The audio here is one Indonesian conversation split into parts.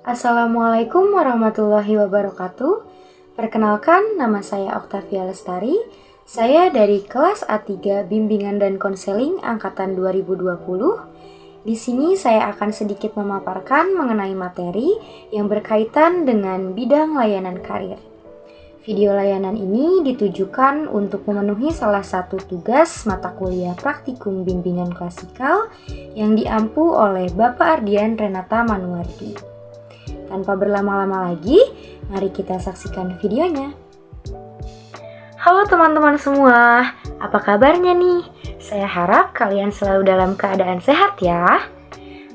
Assalamualaikum warahmatullahi wabarakatuh. Perkenalkan, nama saya Oktavia Lestari. Saya dari kelas A3 Bimbingan dan Konseling angkatan 2020. Di sini saya akan sedikit memaparkan mengenai materi yang berkaitan dengan bidang layanan karir. Video layanan ini ditujukan untuk memenuhi salah satu tugas mata kuliah praktikum bimbingan klasikal yang diampu oleh Bapak Ardian Renata Manuardi. Tanpa berlama-lama lagi, mari kita saksikan videonya. Halo teman-teman semua, apa kabarnya nih? Saya harap kalian selalu dalam keadaan sehat ya.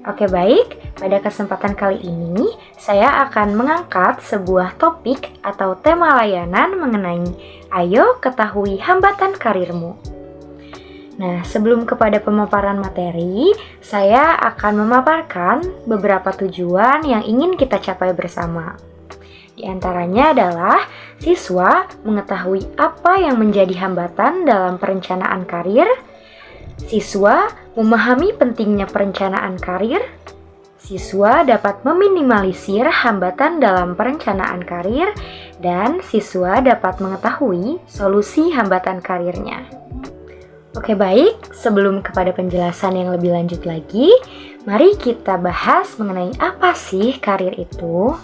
Oke baik, pada kesempatan kali ini saya akan mengangkat sebuah topik atau tema layanan mengenai Ayo Ketahui Hambatan Karirmu. Nah, sebelum kepada pemaparan materi, saya akan memaparkan beberapa tujuan yang ingin kita capai bersama. Di antaranya adalah siswa mengetahui apa yang menjadi hambatan dalam perencanaan karir, siswa memahami pentingnya perencanaan karir, siswa dapat meminimalisir hambatan dalam perencanaan karir, dan siswa dapat mengetahui solusi hambatan karirnya. Oke baik, sebelum kepada penjelasan yang lebih lanjut lagi, mari kita bahas mengenai apa sih karir itu.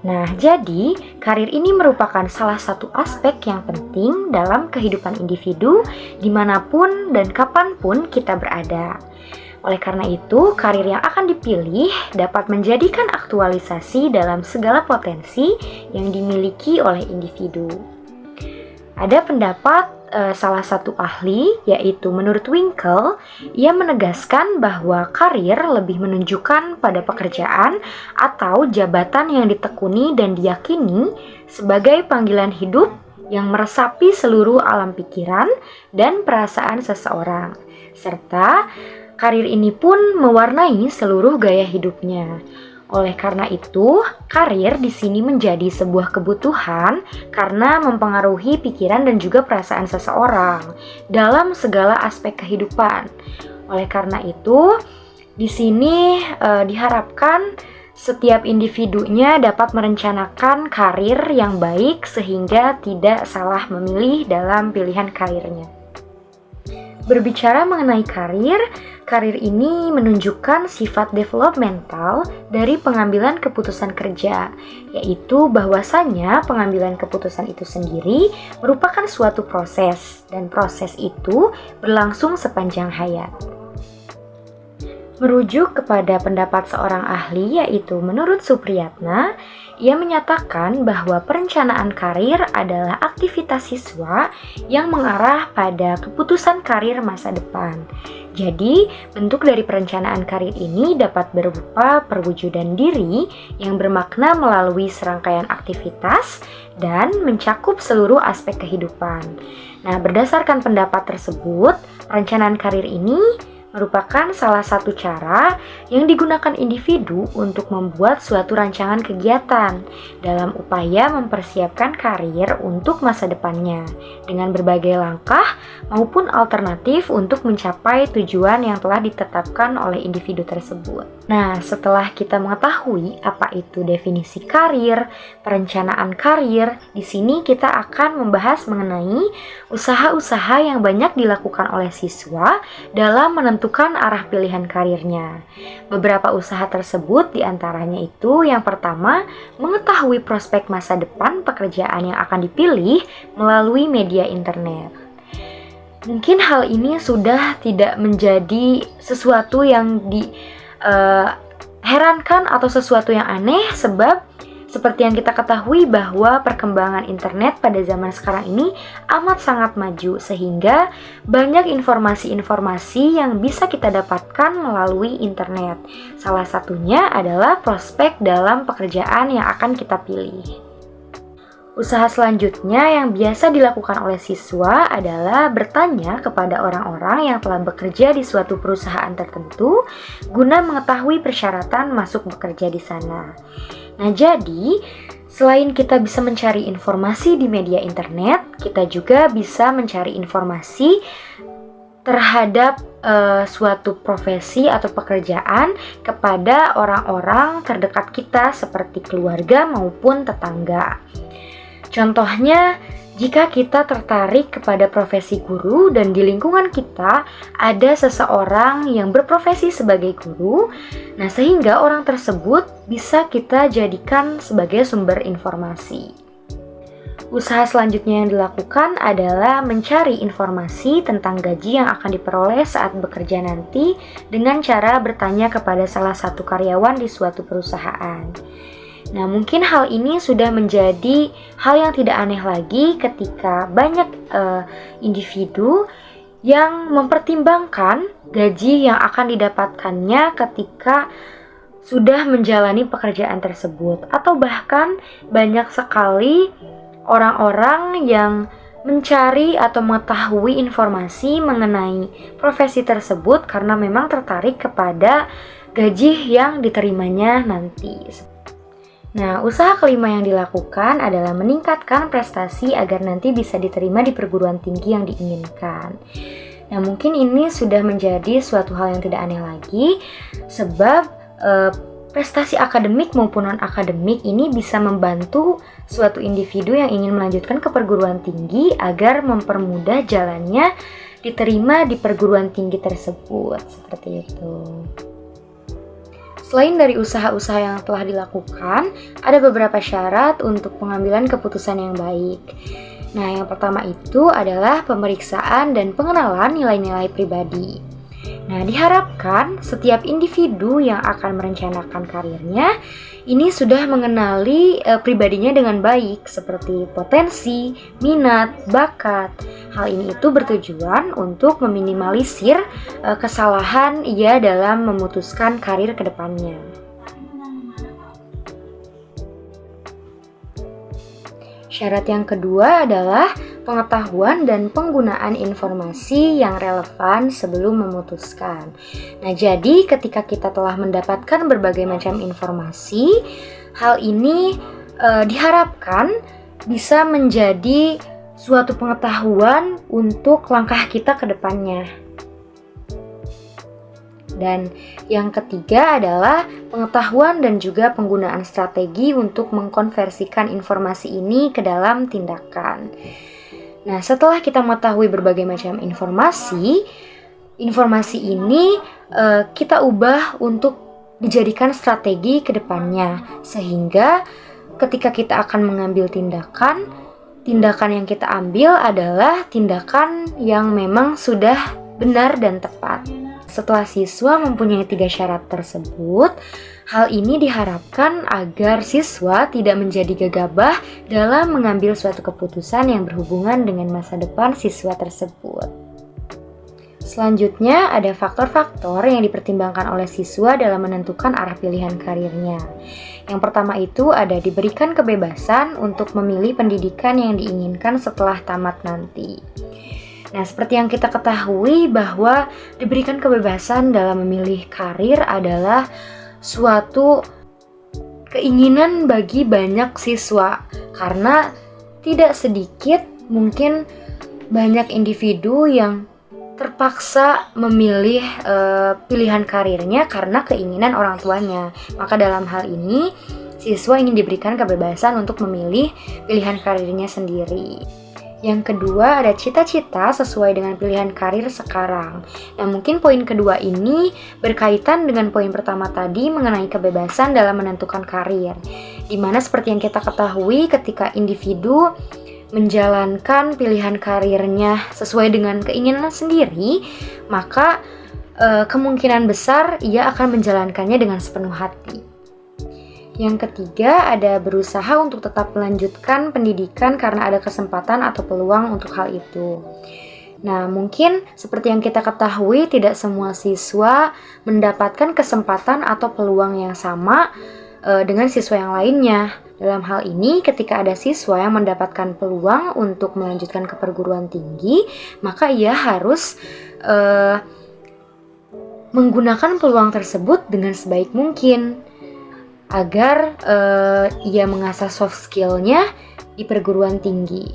Nah, jadi karir ini merupakan salah satu aspek yang penting dalam kehidupan individu dimanapun dan kapanpun kita berada. Oleh karena itu, karir yang akan dipilih dapat menjadikan aktualisasi dalam segala potensi yang dimiliki oleh individu. Ada pendapat salah satu ahli, yaitu menurut Winkel, ia menegaskan bahwa karir lebih menunjukkan pada pekerjaan atau jabatan yang ditekuni dan diyakini sebagai panggilan hidup yang meresapi seluruh alam pikiran dan perasaan seseorang, serta karir ini pun mewarnai seluruh gaya hidupnya. Oleh karena itu, karir di sini menjadi sebuah kebutuhan karena mempengaruhi pikiran dan juga perasaan seseorang dalam segala aspek kehidupan. Oleh karena itu, di sini diharapkan setiap individunya dapat merencanakan karir yang baik sehingga tidak salah memilih dalam pilihan karirnya. Berbicara mengenai karir ini menunjukkan sifat developmental dari pengambilan keputusan kerja, yaitu bahwasanya pengambilan keputusan itu sendiri merupakan suatu proses, dan proses itu berlangsung sepanjang hayat. Merujuk kepada pendapat seorang ahli, yaitu menurut Supriyatna, ia menyatakan bahwa perencanaan karir adalah aktivitas siswa yang mengarah pada keputusan karir masa depan. Jadi, bentuk dari perencanaan karir ini dapat berupa perwujudan diri yang bermakna melalui serangkaian aktivitas dan mencakup seluruh aspek kehidupan. Nah, berdasarkan pendapat tersebut, perencanaan karir ini merupakan salah satu cara yang digunakan individu untuk membuat suatu rancangan kegiatan dalam upaya mempersiapkan karir untuk masa depannya dengan berbagai langkah maupun alternatif untuk mencapai tujuan yang telah ditetapkan oleh individu tersebut. Nah, setelah kita mengetahui apa itu definisi karir, perencanaan karir, di sini kita akan membahas mengenai usaha-usaha yang banyak dilakukan oleh siswa dalam menentukan arah pilihan karirnya. Beberapa usaha tersebut diantaranya itu yang pertama, mengetahui prospek masa depan pekerjaan yang akan dipilih melalui media internet. Mungkin hal ini sudah tidak menjadi sesuatu yang herankan atau sesuatu yang aneh, sebab seperti yang kita ketahui bahwa perkembangan internet pada zaman sekarang ini amat sangat maju, sehingga banyak informasi-informasi yang bisa kita dapatkan melalui internet. Salah satunya adalah prospek dalam pekerjaan yang akan kita pilih. Usaha selanjutnya yang biasa dilakukan oleh siswa adalah bertanya kepada orang-orang yang telah bekerja di suatu perusahaan tertentu guna mengetahui persyaratan masuk bekerja di sana. Nah, jadi selain kita bisa mencari informasi di media internet, kita juga bisa mencari informasi terhadap suatu profesi atau pekerjaan kepada orang-orang terdekat kita seperti keluarga maupun tetangga. Contohnya, jika kita tertarik kepada profesi guru dan di lingkungan kita ada seseorang yang berprofesi sebagai guru, nah sehingga orang tersebut bisa kita jadikan sebagai sumber informasi. Usaha selanjutnya yang dilakukan adalah mencari informasi tentang gaji yang akan diperoleh saat bekerja nanti dengan cara bertanya kepada salah satu karyawan di suatu perusahaan. Nah, mungkin hal ini sudah menjadi hal yang tidak aneh lagi ketika banyak individu yang mempertimbangkan gaji yang akan didapatkannya ketika sudah menjalani pekerjaan tersebut, atau bahkan banyak sekali orang-orang yang mencari atau mengetahui informasi mengenai profesi tersebut karena memang tertarik kepada gaji yang diterimanya nanti. Nah, usaha kelima yang dilakukan adalah meningkatkan prestasi agar nanti bisa diterima di perguruan tinggi yang diinginkan. Nah, mungkin ini sudah menjadi suatu hal yang tidak aneh lagi, sebab prestasi akademik maupun non-akademik ini bisa membantu suatu individu yang ingin melanjutkan ke perguruan tinggi agar mempermudah jalannya diterima di perguruan tinggi tersebut, seperti itu. Selain dari usaha-usaha yang telah dilakukan, ada beberapa syarat untuk pengambilan keputusan yang baik. Nah, yang pertama itu adalah pemeriksaan dan pengenalan nilai-nilai pribadi. Nah, diharapkan setiap individu yang akan merencanakan karirnya ini sudah mengenali pribadinya dengan baik, seperti potensi, minat, bakat. Hal ini itu bertujuan untuk meminimalisir kesalahan ia dalam memutuskan karir ke depannya. Syarat yang kedua adalah pengetahuan dan penggunaan informasi yang relevan sebelum memutuskan. Nah, jadi ketika kita telah mendapatkan berbagai macam informasi, hal ini diharapkan bisa menjadi suatu pengetahuan untuk langkah kita ke depannya. Dan yang ketiga adalah pengetahuan dan juga penggunaan strategi untuk mengkonversikan informasi ini ke dalam tindakan. Nah, setelah kita mengetahui berbagai macam informasi ini kita ubah untuk dijadikan strategi ke depannya, sehingga ketika kita akan mengambil tindakan yang kita ambil adalah tindakan yang memang sudah benar dan tepat. Setelah siswa mempunyai 3 syarat tersebut, hal ini diharapkan agar siswa tidak menjadi gegabah dalam mengambil suatu keputusan yang berhubungan dengan masa depan siswa tersebut. Selanjutnya, ada faktor-faktor yang dipertimbangkan oleh siswa dalam menentukan arah pilihan karirnya. Yang pertama itu ada diberikan kebebasan untuk memilih pendidikan yang diinginkan setelah tamat nanti. Nah, seperti yang kita ketahui bahwa diberikan kebebasan dalam memilih karir adalah suatu keinginan bagi banyak siswa, karena tidak sedikit mungkin banyak individu yang terpaksa memilih pilihan karirnya karena keinginan orang tuanya. Maka dalam hal ini, siswa ingin diberikan kebebasan untuk memilih pilihan karirnya sendiri. Yang kedua, ada cita-cita sesuai dengan pilihan karir sekarang. Nah, mungkin poin kedua ini berkaitan dengan poin pertama tadi mengenai kebebasan dalam menentukan karir. Dimana seperti yang kita ketahui, ketika individu menjalankan pilihan karirnya sesuai dengan keinginan sendiri, maka kemungkinan besar ia akan menjalankannya dengan sepenuh hati. Yang ketiga, ada berusaha untuk tetap melanjutkan pendidikan karena ada kesempatan atau peluang untuk hal itu. Nah, mungkin seperti yang kita ketahui, tidak semua siswa mendapatkan kesempatan atau peluang yang sama dengan siswa yang lainnya. Dalam hal ini, ketika ada siswa yang mendapatkan peluang untuk melanjutkan ke perguruan tinggi, maka ia harus menggunakan peluang tersebut dengan sebaik mungkin agar ia mengasah soft skill-nya di perguruan tinggi.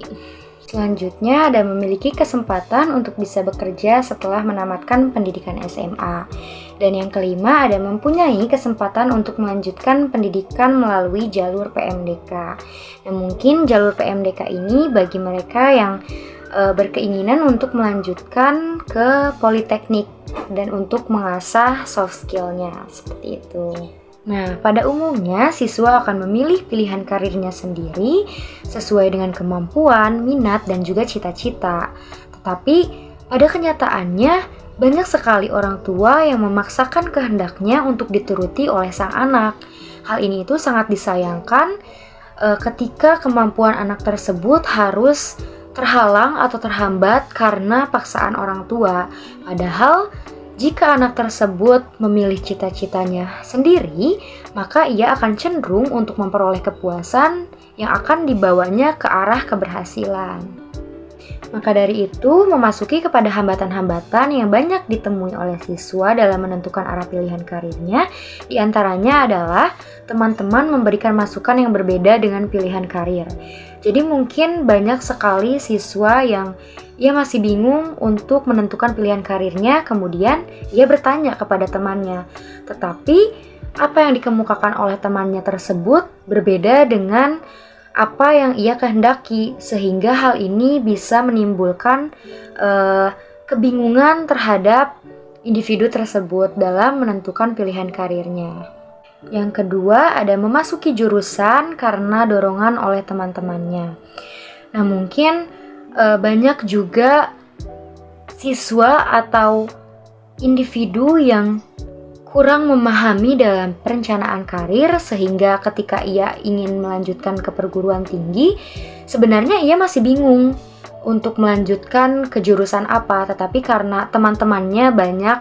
Selanjutnya ada memiliki kesempatan untuk bisa bekerja setelah menamatkan pendidikan SMA. Dan yang kelima ada mempunyai kesempatan untuk melanjutkan pendidikan melalui jalur PMDK. Nah, mungkin jalur PMDK ini bagi mereka yang berkeinginan untuk melanjutkan ke politeknik dan untuk mengasah soft skill-nya, seperti itu. Nah, pada umumnya siswa akan memilih pilihan karirnya sendiri sesuai dengan kemampuan, minat, dan juga cita-cita. Tetapi pada kenyataannya banyak sekali orang tua yang memaksakan kehendaknya untuk dituruti oleh sang anak. Hal ini itu sangat disayangkan ketika kemampuan anak tersebut harus terhalang atau terhambat karena paksaan orang tua. Padahal jika anak tersebut memilih cita-citanya sendiri, maka ia akan cenderung untuk memperoleh kepuasan yang akan dibawanya ke arah keberhasilan. Maka dari itu, memasuki kepada hambatan-hambatan yang banyak ditemui oleh siswa dalam menentukan arah pilihan karirnya, diantaranya adalah teman-teman memberikan masukan yang berbeda dengan pilihan karir. Jadi mungkin banyak sekali siswa yang ia masih bingung untuk menentukan pilihan karirnya, kemudian ia bertanya kepada temannya. Tetapi apa yang dikemukakan oleh temannya tersebut berbeda dengan apa yang ia kehendaki, sehingga hal ini bisa menimbulkan kebingungan terhadap individu tersebut dalam menentukan pilihan karirnya. Yang kedua ada memasuki jurusan karena dorongan oleh teman-temannya. Nah, mungkin banyak juga siswa atau individu yang kurang memahami dalam perencanaan karir, sehingga ketika ia ingin melanjutkan ke perguruan tinggi, sebenarnya ia masih bingung untuk melanjutkan ke jurusan apa, tetapi karena teman-temannya banyak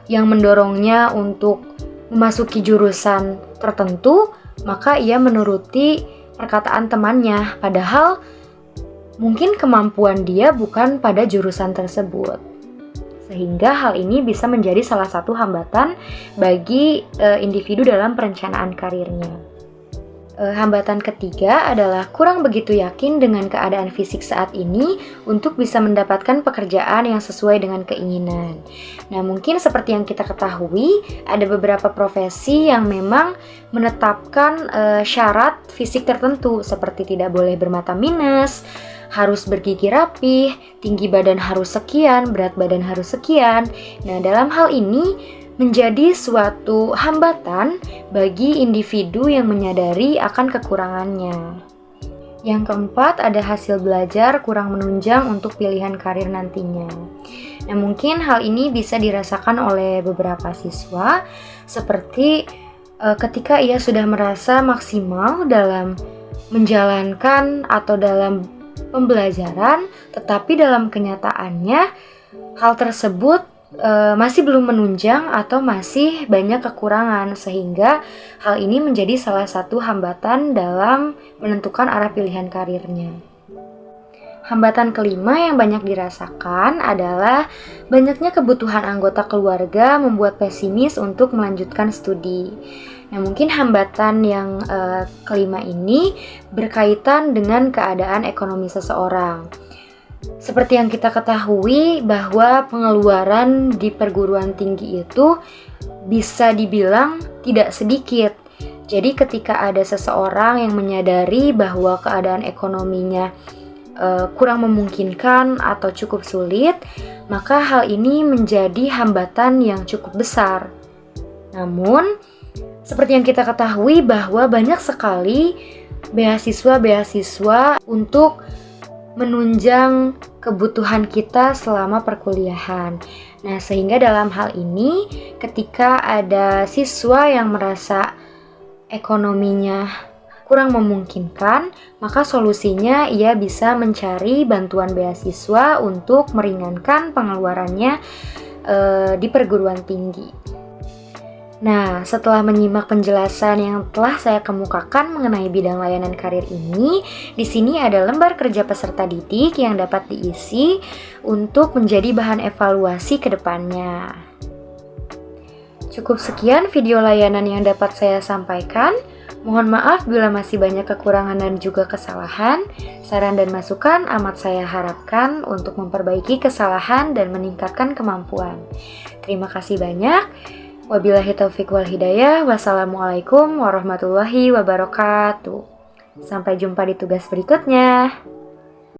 yang mendorongnya untuk memasuki jurusan tertentu, maka ia menuruti perkataan temannya, padahal mungkin kemampuan dia bukan pada jurusan tersebut. Sehingga hal ini bisa menjadi salah satu hambatan bagi individu dalam perencanaan karirnya. Hambatan ketiga adalah kurang begitu yakin dengan keadaan fisik saat ini untuk bisa mendapatkan pekerjaan yang sesuai dengan keinginan. Nah, mungkin seperti yang kita ketahui, ada beberapa profesi yang memang menetapkan syarat fisik tertentu, seperti tidak boleh bermata minus, harus bergigi rapih, tinggi badan harus sekian, berat badan harus sekian. Nah, dalam hal ini menjadi suatu hambatan bagi individu yang menyadari akan kekurangannya. Yang keempat, ada hasil belajar kurang menunjang untuk pilihan karir nantinya. Nah, mungkin hal ini bisa dirasakan oleh beberapa siswa, seperti ketika ia sudah merasa maksimal dalam menjalankan atau dalam pembelajaran, tetapi dalam kenyataannya hal tersebut masih belum menunjang atau masih banyak kekurangan, sehingga hal ini menjadi salah satu hambatan dalam menentukan arah pilihan karirnya. Hambatan kelima yang banyak dirasakan adalah banyaknya kebutuhan anggota keluarga membuat pesimis untuk melanjutkan studi. Nah, mungkin hambatan yang kelima ini berkaitan dengan keadaan ekonomi seseorang. Seperti yang kita ketahui bahwa pengeluaran di perguruan tinggi itu bisa dibilang tidak sedikit. Jadi ketika ada seseorang yang menyadari bahwa keadaan ekonominya kurang memungkinkan atau cukup sulit, maka hal ini menjadi hambatan yang cukup besar. Namun, seperti yang kita ketahui bahwa banyak sekali beasiswa-beasiswa untuk menunjang kebutuhan kita selama perkuliahan. Nah, sehingga dalam hal ini ketika ada siswa yang merasa ekonominya kurang memungkinkan, maka solusinya ia bisa mencari bantuan beasiswa untuk meringankan pengeluarannya di perguruan tinggi. Nah, setelah menyimak penjelasan yang telah saya kemukakan mengenai bidang layanan karir ini, di sini ada lembar kerja peserta didik yang dapat diisi untuk menjadi bahan evaluasi ke depannya. Cukup sekian video layanan yang dapat saya sampaikan. Mohon maaf bila masih banyak kekurangan dan juga kesalahan. Saran dan masukan amat saya harapkan untuk memperbaiki kesalahan dan meningkatkan kemampuan. Terima kasih banyak. Wabillahi taufiq wal hidayah. Wassalamualaikum warahmatullahi wabarakatuh. Sampai jumpa di tugas berikutnya.